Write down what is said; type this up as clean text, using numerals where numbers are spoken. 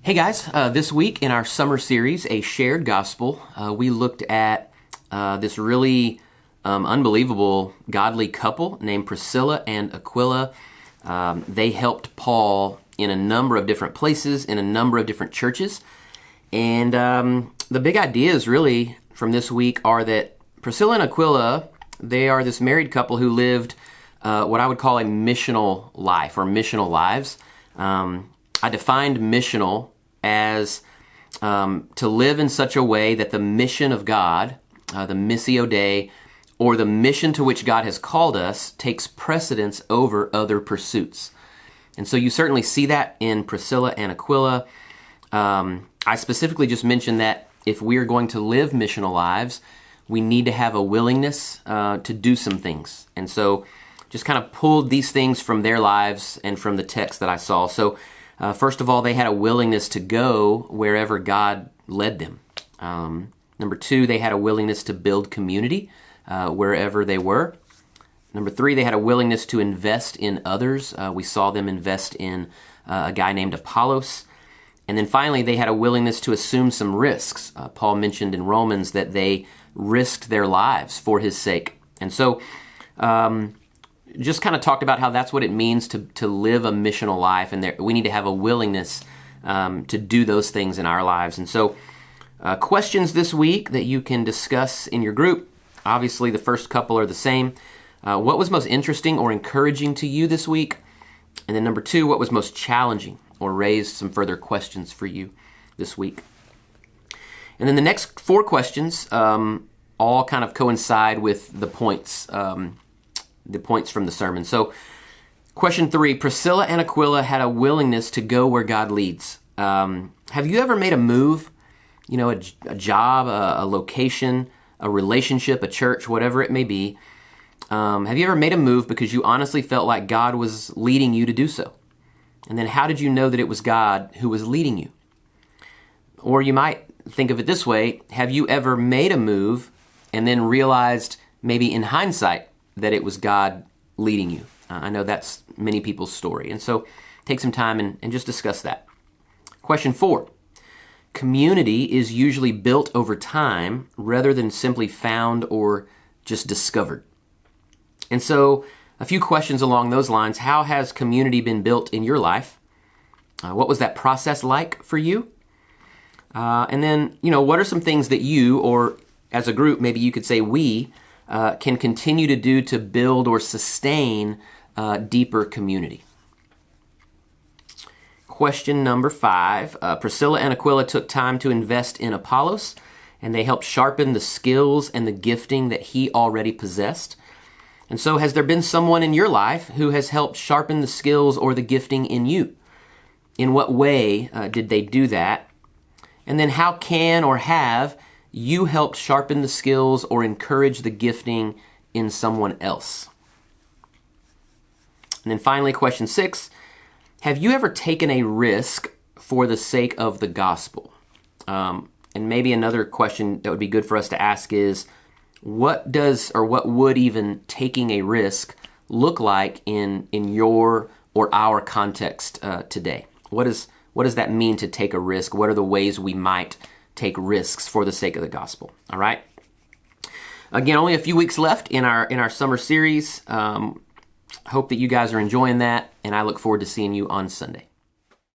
Hey guys, this week in our summer series, A Shared Gospel, we looked at this really unbelievable godly couple named Priscilla and Aquila. They helped Paul in a number of different places, in a number of different churches. And the big ideas really from this week are that Priscilla and Aquila, they are this married couple who lived what I would call a missional life or missional lives. I defined missional as to live in such a way that the mission of God, the Missio Dei, or the mission to which God has called us takes precedence over other pursuits. And so you certainly see that in Priscilla and Aquila. I specifically just mentioned that if we are going to live missional lives, we need to have a willingness to do some things. And so just kind of pulled these things from their lives and from the text that I saw. So first of all, they had a willingness to go wherever God led them. Number two, they had a willingness to build community wherever they were. Number three, they had a willingness to invest in others. We saw them invest in a guy named Apollos. And then finally, they had a willingness to assume some risks. Paul mentioned in Romans that they risked their lives for his sake. And so just kind of talked about how that's what it means to live a missional life, and we need to have a willingness to do those things in our lives. And so questions this week that you can discuss in your group. Obviously, the first couple are the same. What was most interesting or encouraging to you this week? And then number two, what was most challenging or raised some further questions for you this week? And then the next four questions all kind of coincide with the points from the sermon. So question three, Priscilla and Aquila had a willingness to go where God leads. Have you ever made a move, a job, a location, a relationship, a church, whatever it may be? Have you ever made a move because you honestly felt like God was leading you to do so? And then how did you know that it was God who was leading you? Or you might think of it this way, have you ever made a move and then realized maybe in hindsight that it was God leading you? I know that's many people's story. And so take some time and just discuss that. Question four, community is usually built over time rather than simply found or just discovered. And so a few questions along those lines. How has community been built in your life? What was that process like for you? And then, what are some things that you, or as a group, maybe you could say we, can continue to do to build or sustain deeper community? Question number five, Priscilla and Aquila took time to invest in Apollos, and they helped sharpen the skills and the gifting that he already possessed. And so has there been someone in your life who has helped sharpen the skills or the gifting in you? In what way did they do that? And then how can or have you helped sharpen the skills or encourage the gifting in someone else? And then finally, question six, have you ever taken a risk for the sake of the gospel? And maybe another question that would be good for us to ask is, what would even taking a risk look like in your or our context today? What does that mean to take a risk? What are the ways we might take risks for the sake of the gospel? All right. Again, only a few weeks left in our summer series. Hope that you guys are enjoying that, and I look forward to seeing you on Sunday.